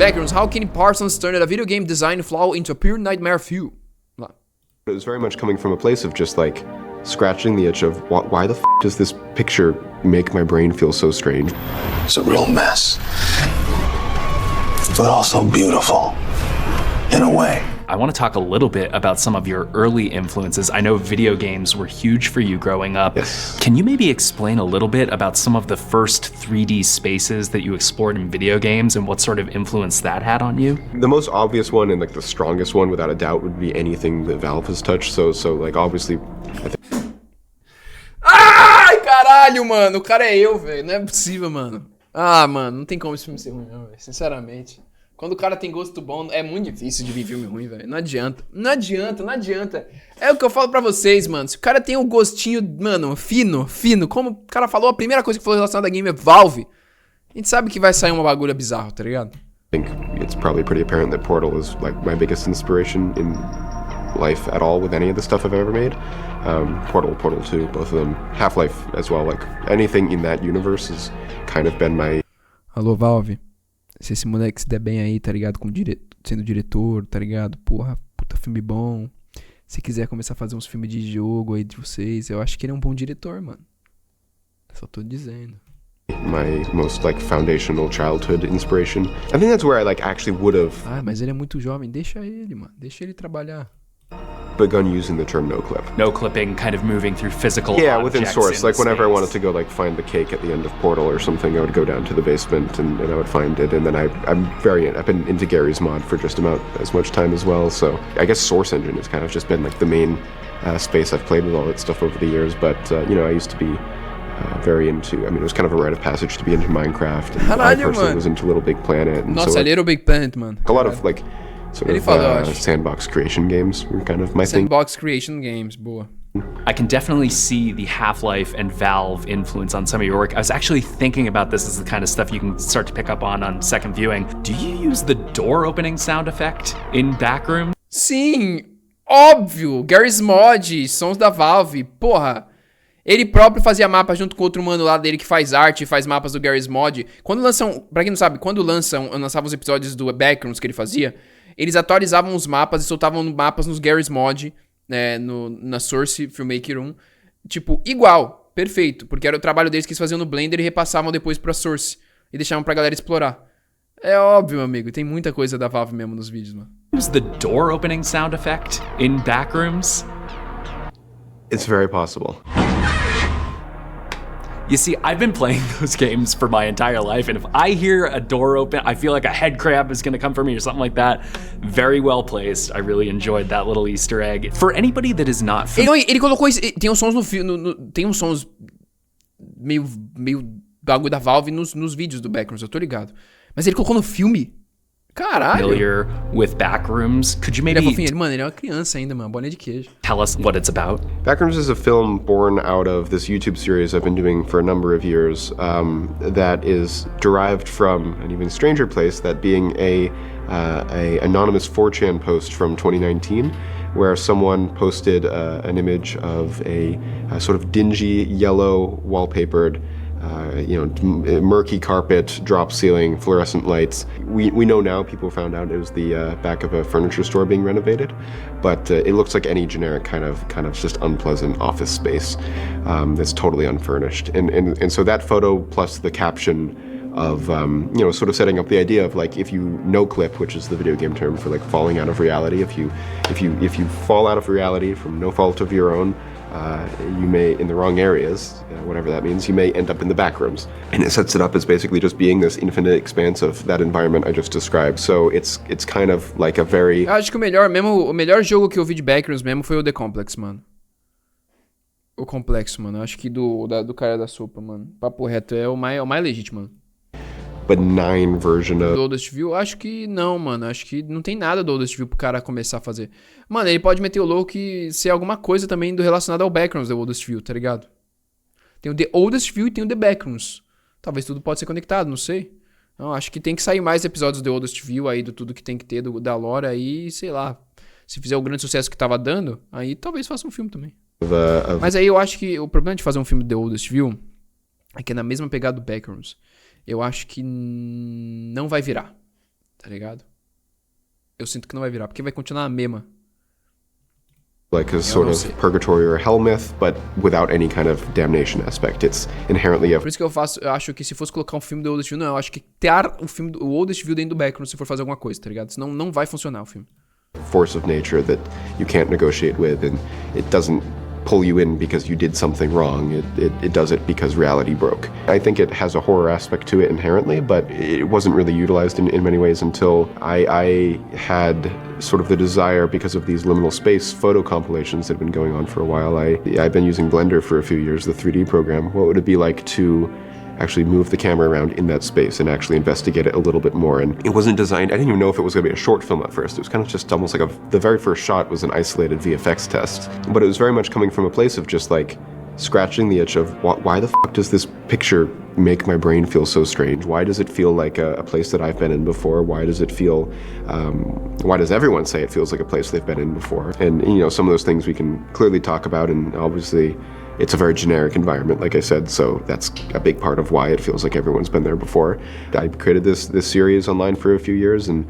Backrooms, how Kenny Parsons turned a video game design flaw into a pure nightmare fuel. Lá. It was very much coming from a place of just like scratching the itch of why the f does this picture make my brain feel so strange? It's a real mess, but also beautiful in a way. I want to talk a little bit about some of your early influences. I know video games were huge for you growing up. Yes. Can you maybe explain a little bit about some of the first 3D spaces that you explored in video games and what sort of influence that had on you? The most obvious one and like the strongest one without a doubt would be anything that Valve has touched. So like obviously Ai, caralho, mano. O cara é eu, velho. Não é possível, mano. Ah, mano, não tem como esse filme ser ruim, não, velho. Sinceramente. Quando o cara tem gosto bom, é muito difícil de vir filme ruim, velho. Não adianta. Não adianta, não adianta. É o que eu falo pra vocês, mano. Se o cara tem um gostinho, mano, fino, como o cara falou, a primeira coisa que falou relacionada a game é Valve. A gente sabe que vai sair uma bagulha bizarro, tá ligado? I think it's probably pretty apparent that Portal is like my biggest inspiration in life at all with any of the stuff I've ever made. Portal 2, both of them. Half-Life as well. Like anything in that universe has kind of been my... Alô, Valve. Se esse moleque se der bem aí, tá ligado? Sendo diretor, tá ligado? Porra, puta filme bom. Se quiser começar a fazer uns filmes de jogo aí de vocês, eu acho que ele é um bom diretor, mano. Só tô dizendo. My most like foundational childhood inspiration. I think that's where I like actually would have Ah, mas ele é muito jovem. Deixa ele, mano. Deixa ele trabalhar. begun using the term no clip. No clipping, kind of moving through physical Yeah, objects within Source. in Like whenever I space. wanted to go like find the cake at the end of Portal or something, I would go down to the basement and I would find it. And then I've been into Gary's mod for just about as much time as well. So I guess Source Engine has kind of just been like the main space I've played with all that stuff over the years. But you know, I used to be very into. I mean, it was kind of a rite of passage to be into Minecraft. And I Caralho, personally mano. was into Little Big Planet. And Nossa, so Little Big Planet, mano. a lot of like sort Ele of falou, eu acho. sandbox creation games were kind of my thing. Sandbox Creation Games, boa. I can definitely see the Half-Life and Valve influence on some of your work. I was actually thinking about this as the kind of stuff you can start to pick up on second viewing. Do you use the door opening sound effect in Backrooms? Sim, óbvio. Gary's Mod, sons da Valve, porra. Ele próprio fazia mapa junto com outro mano lá dele que faz arte e faz mapas do Gary's Mod. Quando lançam, pra quem não sabe, quando lançavam os episódios do Backrooms que ele fazia, eles atualizavam os mapas e soltavam mapas nos Gary's Mod, né, na Source Filmmaker 1. Tipo, igual, perfeito, porque era o trabalho deles que eles faziam no Blender e repassavam depois pra Source e deixavam pra galera explorar. É óbvio, meu amigo, tem muita coisa da Valve mesmo nos vídeos, mano. Use the door opening sound effect in Backrooms? It's very possible. You see, I've been playing those games for my entire life, and if I hear a door open, I feel like a head crab is gonna come for me or something like that. Very well placed. I really enjoyed that little Easter egg. For anybody that is not familiar, Ele colocou isso. Tem uns sons tem uns sons meio bagulho da Valve nos vídeos do Backrooms, eu tô ligado. Mas ele colocou no filme? Caralho. with Backrooms, could you maybe Ele é fofinho, mano, ele é uma criança ainda, mano, bolinha de queijo. tell us what it's about? Backrooms is a film born out of this YouTube series I've been doing for a number of years that is derived from an even stranger place, that being a anonymous 4chan post from 2019 where someone posted an image of a sort of dingy yellow wallpapered murky carpet, drop ceiling, fluorescent lights. We know now, people found out it was the back of a furniture store being renovated, but it looks like any generic kind of just unpleasant office space that's totally unfurnished. And so that photo plus the caption of sort of setting up the idea of like, if you no clip, which is the video game term for like falling out of reality, if you fall out of reality from no fault of your own, you may, in the wrong areas, whatever that means, you may end up in the back rooms. And it sets it up as basically just being this infinite expanse of that environment I just described. So it's kind of like a very... Eu acho que o melhor jogo que eu vi de Backrooms mesmo foi o The Complex, mano. O Complexo, mano. Eu acho que do cara da sopa, mano. Papo reto, é o mais legítimo, mano. benign version of... Do Oldest View, acho que não, mano. Acho que não tem nada do Oldest View pro cara começar a fazer. Mano, ele pode meter o louco e ser alguma coisa também relacionada ao Backrooms do Oldest View, tá ligado? Tem o The Oldest View e tem o The Backrooms. Talvez tudo pode ser conectado, não sei. Então, acho que tem que sair mais episódios do The Oldest View aí, do tudo que tem que ter da lore aí, sei lá. Se fizer o grande sucesso que tava dando, aí talvez faça um filme também. Mas aí eu acho que o problema de fazer um filme do The Oldest View é que é na mesma pegada do Backrooms. Eu acho que não vai virar. Tá ligado? Eu sinto que não vai virar, porque vai continuar a mesma. Like a sort of purgatory or hell myth, but without any kind of damnation aspect. It's inherently a Por isso que eu acho que se fosse colocar um filme do Oldest View, não, eu acho que ter o Oldest View dentro do background se for fazer alguma coisa, tá ligado? Senão não vai funcionar o filme. force of nature that you can't negotiate with, and it doesn't pull you in because you did something wrong. It does it because reality broke. I think it has a horror aspect to it inherently, but it wasn't really utilized in many ways until I had sort of the desire, because of these liminal space photo compilations that have been going on for a while. I've been using Blender for a few years, the 3D program. What would it be like to actually move the camera around in that space and actually investigate it a little bit more? And it wasn't designed, I didn't even know if it was going to be a short film at first. It was kind of just almost like the very first shot was an isolated VFX test. But it was very much coming from a place of just like scratching the itch of why the fuck does this picture make my brain feel so strange? Why does it feel like a place that I've been in before? Why does it feel, why does everyone say it feels like a place they've been in before? And you know, some of those things we can clearly talk about, and obviously it's a very generic environment, like I said, so that's a big part of why it feels like everyone's been there before. I created this series online for a few years, and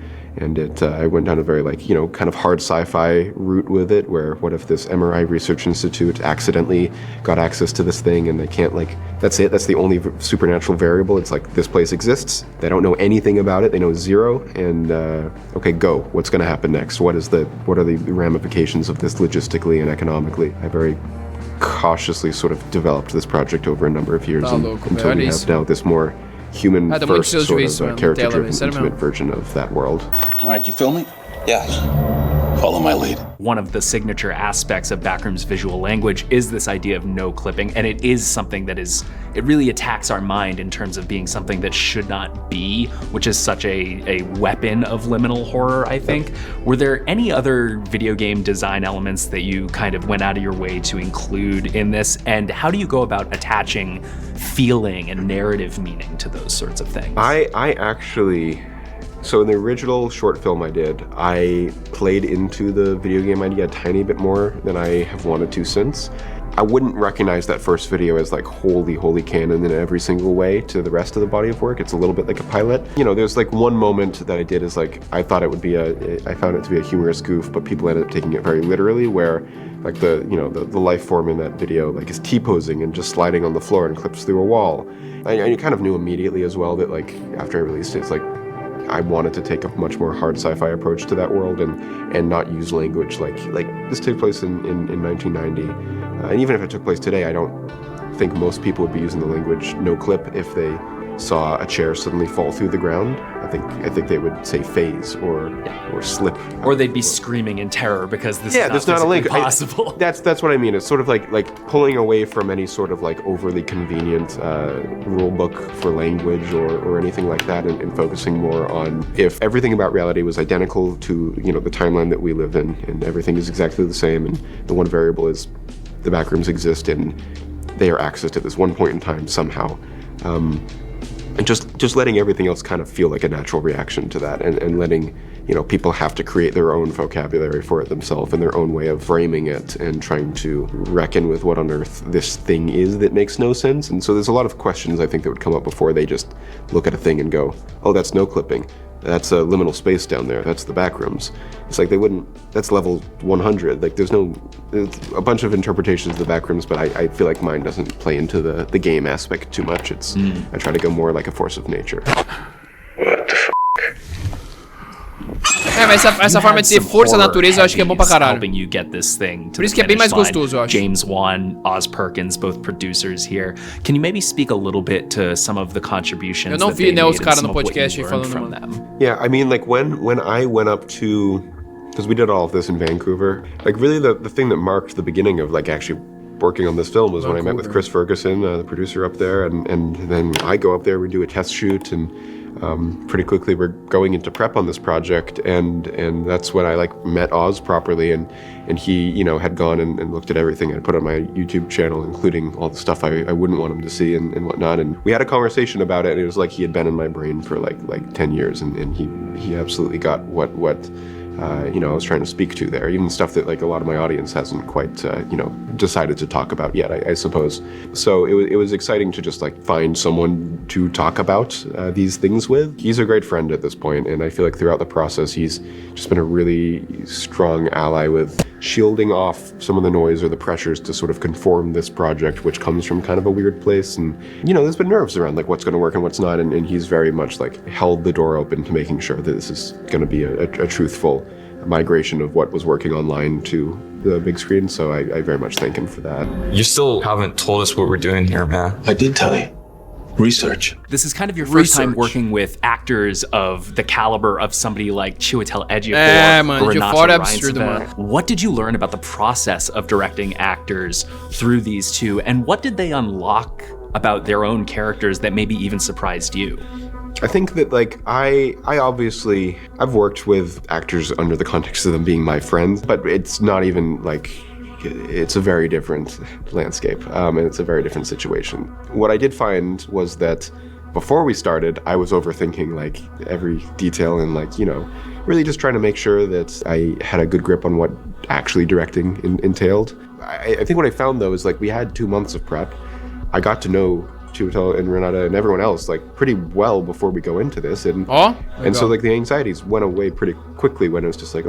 I went down a very, like, you know, kind of hard sci-fi route with it, where what if this MRI Research Institute accidentally got access to this thing and they can't, like, that's it, that's the only supernatural variable. It's like, this place exists, they don't know anything about it, they know zero, and okay, go, what's gonna happen next? What are the ramifications of this logistically and economically? I very cautiously sort of developed this project over a number of years until we have now this more human first sort of character-driven intimate version of that world. All right, you feel me? Yeah. Follow my lead. One of the signature aspects of Backroom's visual language is this idea of no clipping, and it is something that it really attacks our mind in terms of being something that should not be, which is such a weapon of liminal horror, I think. Were there any other video game design elements that you kind of went out of your way to include in this, and how do you go about attaching feeling and narrative meaning to those sorts of things? I actually, so in the original short film I did, I played into the video game idea a tiny bit more than I have wanted to since. I wouldn't recognize that first video as like holy canon in every single way to the rest of the body of work. It's a little bit like a pilot. You know, there's like one moment that I did is like, I found it to be a humorous goof, but people ended up taking it very literally, where like the life form in that video like is T-posing and just sliding on the floor and clips through a wall. I kind of knew immediately as well that like after I released it, it's like I wanted to take a much more hard sci-fi approach to that world and not use language like this took place in 1990. And even if it took place today, I don't think most people would be using the language no clip if they saw a chair suddenly fall through the ground. I think they would say phase or slip. Or they'd be screaming in terror because this there's is not a link possible. That's what I mean. It's sort of like pulling away from any sort of like overly convenient rule book for language or anything like that, and focusing more on if everything about reality was identical to, you know, the timeline that we live in, and everything is exactly the same, and the one variable is the backrooms exist and they are accessed at this one point in time somehow. And just letting everything else kind of feel like a natural reaction to that, and letting, you know, people have to create their own vocabulary for it themselves and their own way of framing it and trying to reckon with what on earth this thing is that makes no sense. And so there's a lot of questions I think that would come up before they just look at a thing and go, oh, that's no clipping. That's a liminal space down there. That's the backrooms. It's like they wouldn't, that's level 100. Like there's a bunch of interpretations of the backrooms, but I feel like mine doesn't play into the game aspect too much. It's I try to go more like a force of nature. Mas essa forma de ser força da natureza eu acho que é bom pra caralho. Helping you get this thing to Por isso que é bem mais gostoso, eu acho. James Wan, Oz Perkins, both producers here. Can you maybe speak a little bit to some of the contributions? Eu não vi, né, os caras no podcast falando from them? Yeah, I mean, like when I went up to, because we did all of this in Vancouver, like really the thing that marked the beginning of like actually working on this film was when I met with Chris Ferguson, the producer up there, and then I go up there, we do a test shoot, and pretty quickly we're going into prep on this project, and that's when I like met Oz properly, and he, you know, had gone and looked at everything I put on my YouTube channel, including all the stuff I wouldn't want him to see and whatnot, and we had a conversation about it, and it was like he had been in my brain for like 10 years, and he absolutely got what I was trying to speak to there, even stuff that like a lot of my audience hasn't quite, decided to talk about yet, I suppose. So it was exciting to just like find someone to talk about these things with. He's a great friend at this point, and I feel like throughout the process, he's just been a really strong ally with shielding off some of the noise or the pressures to sort of conform this project, which comes from kind of a weird place. And, there's been nerves around like what's going to work and what's not. And he's very much like held the door open to making sure that this is going to be a truthful migration of what was working online to the big screen. So I very much thank him for that. You still haven't told us what we're doing here, man. I did tell you. Research. This is kind of your first time working with actors of the caliber of somebody like Chiwetel Ejiofor mano, or Ejiofor é Renata absurdo, Reinsve. mano. What did you learn about the process of directing actors through these two, and what did they unlock about their own characters that maybe even surprised you? I think that like I've worked with actors under the context of them being my friends, but it's not even like, it's a very different landscape, and it's a very different situation. What I did find was that before we started, I was overthinking like every detail and like, really just trying to make sure that I had a good grip on what actually directing entailed. I think what I found though is like we had 2 months of prep. I got to know Chiwetel and Renata and everyone else like pretty well before we go into this, and so like the anxieties went away pretty quickly when it was just like,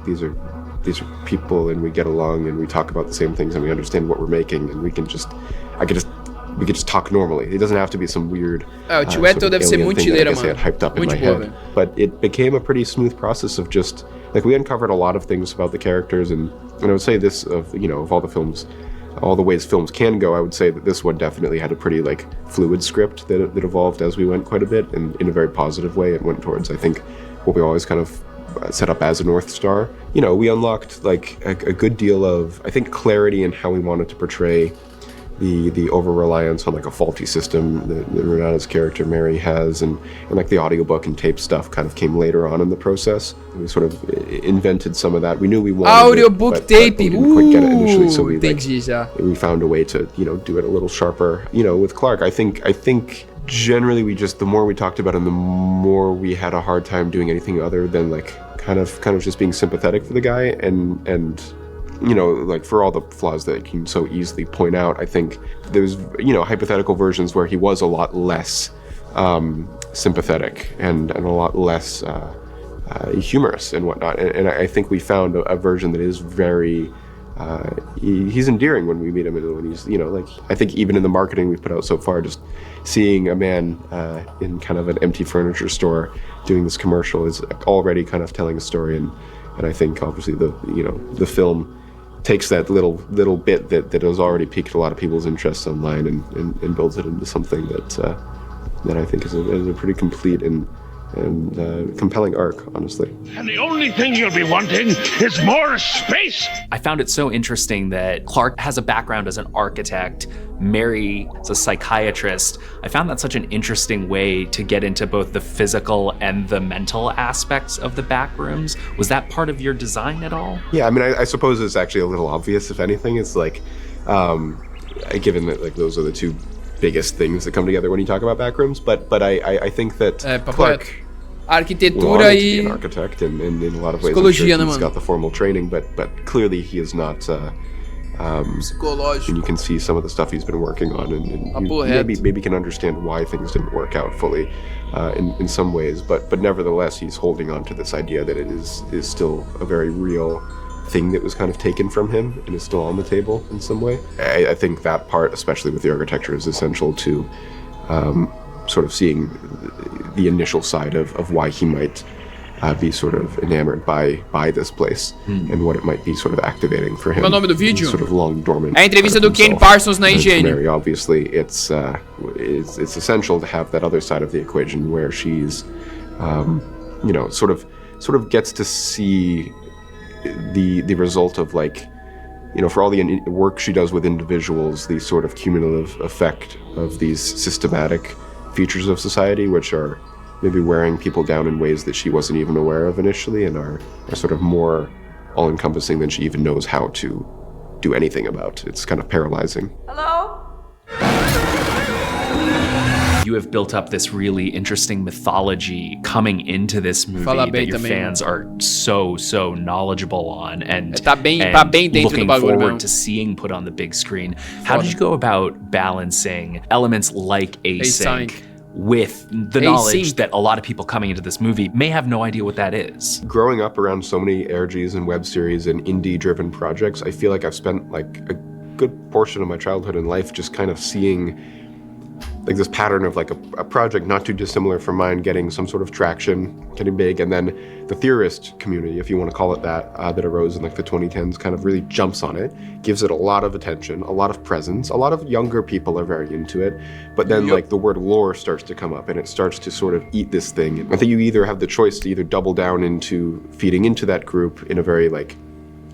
these are people and we get along and we talk about the same things and we understand what we're making and we can just talk normally. It doesn't have to be some weird O Chiwetel deve ser muito chileira, I had hyped up in my Muito boa, head. velho. But it became a pretty smooth process of just like we uncovered a lot of things about the characters, and I would say this of all the films, all the ways films can go, I would say that this one definitely had a pretty like fluid script that evolved as we went quite a bit, and in a very positive way. It went towards, I think, what we always kind of set up as a North Star. We unlocked like a good deal of, I think, clarity in how we wanted to portray the over-reliance on like a faulty system that Renata's character Mary has, and like the audiobook and tape stuff kind of came later on in the process. We sort of invented some of that. We knew we wanted Audiobook it, tape. but we didn't quite get it initially, so we entendi já. we found a way to do it a little sharper. With Clark, I think generally the more we talked about him, the more we had a hard time doing anything other than like kind of just being sympathetic for the guy, and like for all the flaws that you can so easily point out, I think there's hypothetical versions where he was a lot less sympathetic and a lot less humorous and whatnot, and I think we found a version that is very he's endearing when we meet him, and when he's like, I think even in the marketing we've put out so far, just seeing a man in kind of an empty furniture store doing this commercial is already kind of telling a story, and I think obviously the film takes that little bit that has already piqued a lot of people's interest online and builds it into something that I think is a pretty complete and compelling arc, honestly. And the only thing you'll be wanting is more space! I found it so interesting that Clark has a background as an architect, Mary is a psychiatrist. I found that such an interesting way to get into both the physical and the mental aspects of the back rooms. Was that part of your design at all? Yeah, I mean, I suppose it's actually a little obvious, if anything. It's like, given that like those are the two biggest things that come together when you talk about back rooms, but I think that Clark Arquitetura wanted to be an e architect, and in a lot of ways Psicologia, né, he's mano? got the formal training, but clearly he is not. And psicológico. you can see some of the stuff he's been working on, and you Papo reto. maybe can understand why things didn't work out fully in some ways, but nevertheless he's holding on to this idea that it is still a very real thing that was kind of taken from him and is still on the table in some way. I think that part, especially with the architecture, is essential to sort of seeing the initial side of why he might be sort of enamored by this place and what it might be sort of activating for him. Qual é o nome do vídeo? Sort of long dormant. É a entrevista do Ken himself. Parsons na And for IGN. Mary, obviously, it's essential to have that other side of the equation where she's, sort of gets to see the result of like, for all the work she does with individuals, the sort of cumulative effect of these systematic features of society, which are maybe wearing people down in ways that she wasn't even aware of initially, and are sort of more all-encompassing than she even knows how to do anything about. It's kind of paralyzing. Hello? You have built up this really interesting mythology coming into this movie Fala that bem your também, fans are so knowledgeable on, and Tá bem dentro looking do bagulho forward mesmo. to seeing put on the big screen. How did you go about balancing elements like async with the knowledge Async. that a lot of people coming into this movie may have no idea what that is? Growing up around so many ARGs and web series and indie-driven projects, I feel like I've spent like a good portion of my childhood and life just kind of seeing like this pattern of like a project not too dissimilar from mine getting some sort of traction, getting big, and then the theorist community, if you want to call it that, that arose in like the 2010s kind of really jumps on it, gives it a lot of attention, a lot of presence, a lot of younger people are very into it, but then like the word lore starts to come up and it starts to sort of eat this thing. I think you either have the choice to either double down into feeding into that group in a very like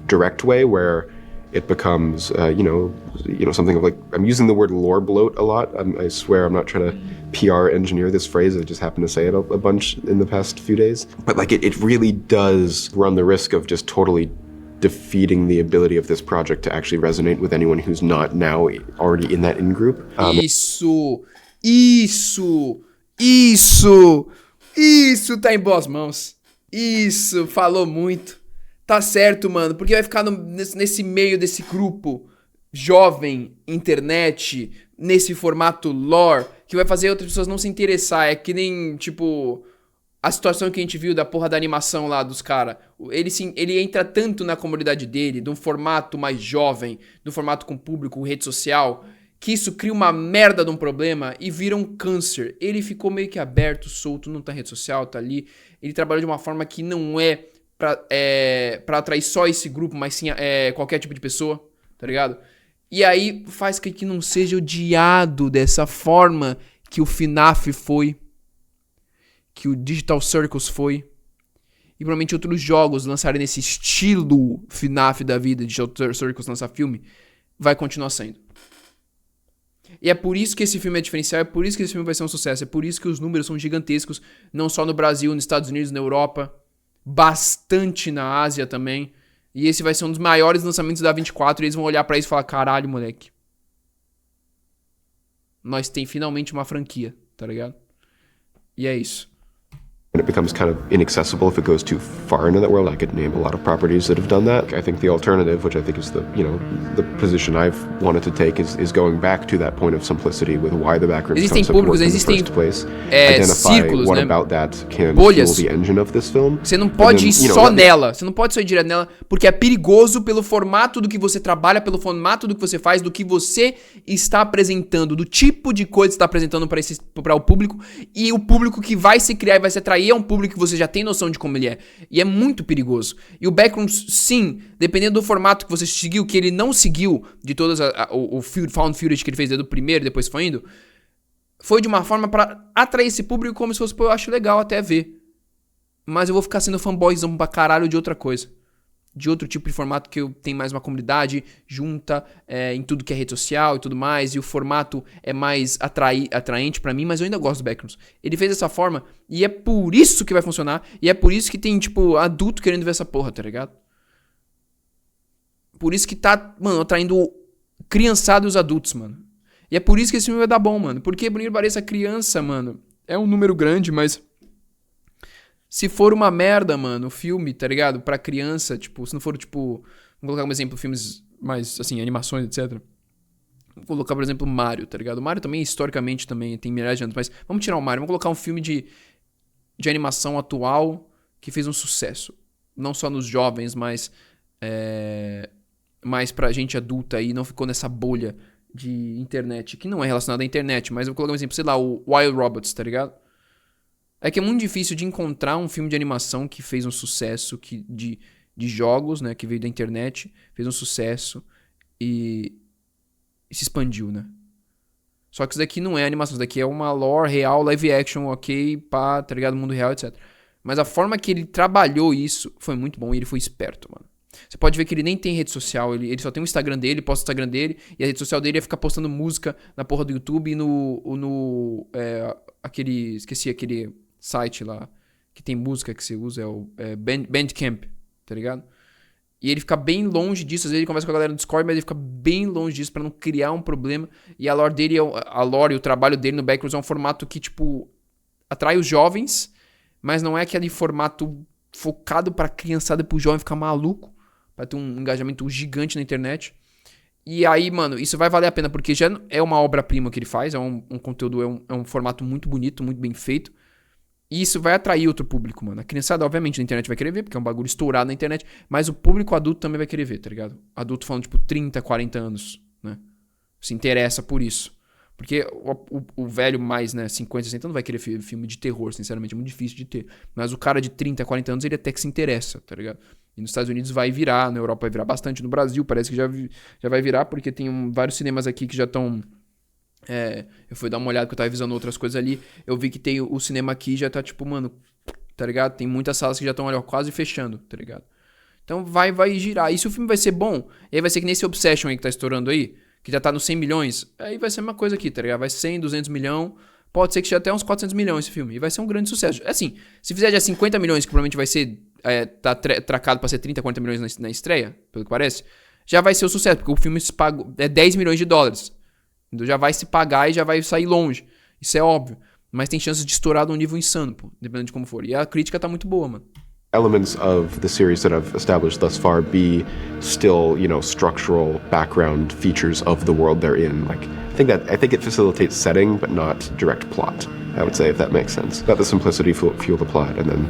direct way where it becomes, something of like, I'm using the word lore bloat a lot. I swear I'm not trying to PR engineer this phrase. I just happen to say it a bunch in the past few days. But like, it really does run the risk of just totally defeating the ability of this project to actually resonate with anyone who's not now already in that in-group. Isso tá em boas mãos. Isso, falou muito. Tá certo, mano, porque vai ficar nesse meio desse grupo jovem, internet, nesse formato lore, que vai fazer outras pessoas não se interessar. É que nem, tipo, a situação que a gente viu da porra da animação lá dos caras. Ele entra tanto na comunidade dele, de um formato mais jovem, de um formato com público, rede social, que isso cria uma merda de um problema e vira um câncer. Ele ficou meio que aberto, solto, não tá em rede social, tá ali. Ele trabalhou de uma forma que não é pra atrair só esse grupo, mas sim qualquer tipo de pessoa, tá ligado? E aí faz com que não seja odiado dessa forma que o FNAF foi, que o Digital Circus foi, e provavelmente outros jogos lançarem nesse estilo FNAF da vida, Digital Circus lançar filme, vai continuar sendo. E é por isso que esse filme é diferencial, é por isso que esse filme vai ser um sucesso, é por isso que os números são gigantescos, não só no Brasil, nos Estados Unidos, na Europa, bastante na Ásia também. E esse vai ser um dos maiores lançamentos da 24. E eles vão olhar pra isso e falar: caralho, moleque, nós tem finalmente uma franquia, tá ligado? E é isso. And it becomes kind of inaccessible if it goes too far into that world. I could name a lot of properties that have done that. I think the alternative, which I think is the position I've wanted to take, is going back to that point of simplicity with why the Backrooms concept worked in the first place. Identify círculos, what né? about that can Bolhas. fuel the engine of this film. Você não pode ir then, só nela. Você não pode só ir direto nela, porque é perigoso pelo formato do que você trabalha, pelo formato do que você faz, do que você está apresentando, do tipo de coisa que você está apresentando para o público, e o público que vai se criar e vai se atrair é um público que você já tem noção de como ele é. E é muito perigoso. E o Backrooms, sim, dependendo do formato que você seguiu, que ele não seguiu, de todas o found footage que ele fez desde o primeiro e depois foi indo, foi de uma forma pra atrair esse público como se fosse, pô, eu acho legal até ver. Mas eu vou ficar sendo fanboyzão pra caralho de outra coisa. De outro tipo de formato que eu tenho mais uma comunidade junta em tudo que é rede social e tudo mais, e o formato é mais atraente pra mim, mas eu ainda gosto do Backrooms. Ele fez dessa forma, e é por isso que vai funcionar, e é por isso que tem, tipo, adulto querendo ver essa porra, tá ligado? Por isso que tá, mano, atraindo criançada e os adultos, mano. E é por isso que esse filme vai dar bom, mano. Porque, Bruno Barreça, criança, mano, é um número grande, mas se for uma merda, mano, o filme, tá ligado? Pra criança, tipo, se não for, tipo, vamos colocar como exemplo filmes mais, assim, animações, etc. Vou colocar, por exemplo, Mario, tá ligado? O Mario também, historicamente, também tem milhares de anos, mas vamos tirar o Mario, vamos colocar um filme de animação atual que fez um sucesso. Não só nos jovens, mas pra gente adulta aí, não ficou nessa bolha de internet, que não é relacionada à internet, mas eu vou colocar um exemplo, sei lá, o Wild Robots, tá ligado? É que é muito difícil de encontrar um filme de animação que fez um sucesso de jogos, né? Que veio da internet, fez um sucesso e se expandiu, né? Só que isso daqui não é animação, isso daqui é uma lore real, live action, ok, pá, tá ligado? Mundo real, etc. Mas a forma que ele trabalhou isso foi muito bom e ele foi esperto, mano. Você pode ver que ele nem tem rede social, ele só tem o Instagram dele, posta o Instagram dele, e a rede social dele é ficar postando música na porra do YouTube e esqueci aquele site lá que tem música que você usa, é o Bandcamp, tá ligado? E ele fica bem longe disso. Às vezes ele conversa com a galera no Discord, mas ele fica bem longe disso pra não criar um problema. E a lore dele, a lore e o trabalho dele no Backrooms é um formato que, tipo, atrai os jovens, mas não é aquele formato focado pra criançada, pro jovem ficar maluco, pra ter um engajamento gigante na internet. E aí, mano, isso vai valer a pena, porque já é uma obra-prima que ele faz, é um conteúdo, é um formato muito bonito, muito bem feito. E isso vai atrair outro público, mano. A criançada, obviamente, na internet vai querer ver, porque é um bagulho estourado na internet, mas o público adulto também vai querer ver, tá ligado? Adulto falando, tipo, 30, 40 anos, né? Se interessa por isso. Porque o velho mais, né, 50, 60 não vai querer filme de terror, sinceramente, é muito difícil de ter. Mas o cara de 30, 40 anos, ele até que se interessa, tá ligado? E nos Estados Unidos vai virar, na Europa vai virar bastante, no Brasil parece que já vai virar, porque tem vários cinemas aqui que já estão... eu fui dar uma olhada, porque eu tava visando outras coisas ali, eu vi que tem o cinema aqui já tá tipo, mano, tá ligado? Tem muitas salas que já estão, olha, quase fechando, tá ligado? Então vai girar. E se o filme vai ser bom, aí vai ser que nesse Obsession aí que tá estourando aí, que já tá nos 100 milhões, aí vai ser uma coisa aqui, tá ligado? Vai 100, 200 milhões, pode ser que chegue até uns 400 milhões esse filme, e vai ser um grande sucesso. Assim, se fizer já 50 milhões, que provavelmente vai ser, tá tracado pra ser 30, 40 milhões na estreia, pelo que parece, já vai ser o sucesso, porque o filme se paga, é 10 milhões de dólares. Então já vai se pagar e já vai sair longe. Isso é óbvio. Mas tem chances de estourar num nível insano, pô, dependendo de como for. E a crítica tá muito boa, mano. Elements of the series that I've established thus far be still, structural background features of the world they're in. Like, I think it facilitates setting, but not direct plot. I would say, if that makes sense. Let the simplicity fuel the plot, and then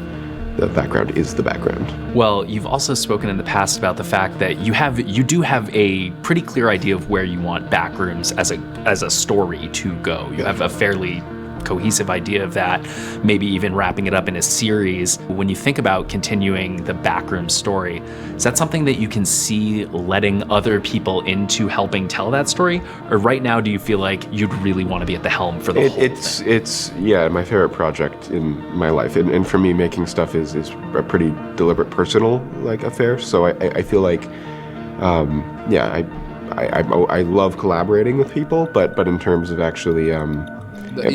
the background is the background. Well, you've also spoken in the past about the fact that you do have a pretty clear idea of where you want Backrooms as a story to go. You have a fairly cohesive idea of that, maybe even wrapping it up in a series. When you think about continuing the Backrooms story, is that something that you can see letting other people into helping tell that story? Or right now, do you feel like you'd really want to be at the helm for the whole thing? It's my favorite project in my life. And for me, making stuff is a pretty deliberate personal affair. So I feel like, I love collaborating with people, but in terms of actually,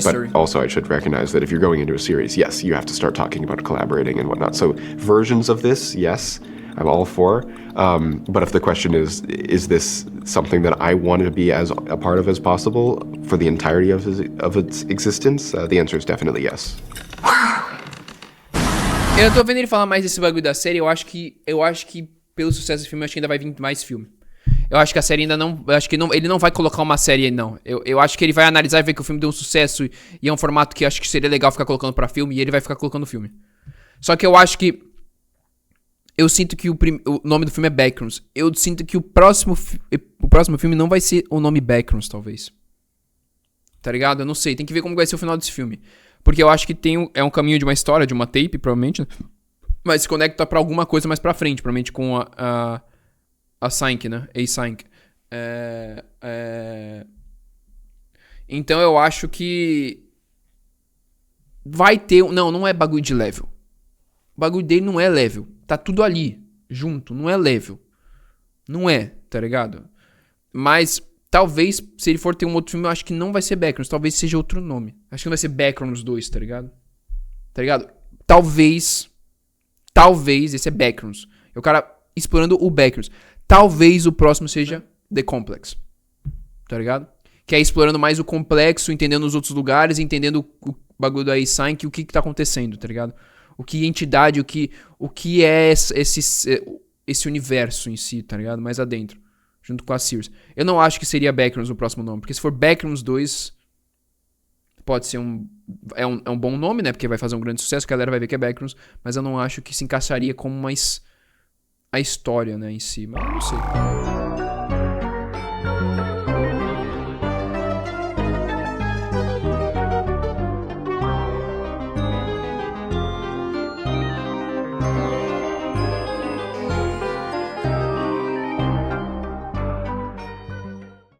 but also I should recognize that if you're going into a series, yes, you have to start talking about collaborating and whatnot. So versions of this, yes, I'm all for. But if the question is this something that I want to be as a part of as possible for the entirety of its existence? The answer is definitely yes. Eu tô vendo ele falar mais desse bagulho da série, eu acho que pelo sucesso do filme, eu acho que ainda vai vir mais filme. Eu acho que a série ainda não... ele não vai colocar uma série, não. Eu acho que ele vai analisar e ver que o filme deu um sucesso e é um formato que eu acho que seria legal ficar colocando pra filme, e ele vai ficar colocando filme. Só que eu acho que... Eu sinto que o nome do filme é Backrooms. Eu sinto que o próximo filme não vai ser o nome Backrooms, talvez. Tá ligado? Eu não sei. Tem que ver como vai ser o final desse filme. Porque eu acho que é um caminho de uma história, de uma tape, provavelmente, né? Mas se conecta pra alguma coisa mais pra frente, provavelmente com a Sync, né? A-Sync. Então eu acho que vai ter... Não é bagulho de level. O bagulho dele não é level. Tá tudo ali, junto. Não é level. Não é, tá ligado? Mas talvez, se ele for ter um outro filme, eu acho que não vai ser Backrooms. Talvez seja outro nome. Acho que não vai ser Backrooms 2, tá ligado? Tá ligado? Talvez esse é Backrooms. É o cara explorando o Backrooms. Talvez o próximo seja The Complex. Tá ligado? Que é explorando mais o complexo, entendendo os outros lugares, entendendo o bagulho da A-Sync, o que tá acontecendo, tá ligado? O que entidade, o que é esse universo em si, tá ligado? Mais adentro. Junto com a Sears. Eu não acho que seria Backrooms o próximo nome. Porque se for Backrooms 2, pode ser um bom nome, né? Porque vai fazer um grande sucesso, a galera vai ver que é Backrooms. Mas eu não acho que se encaixaria como a história, né, em si. Mas eu não sei.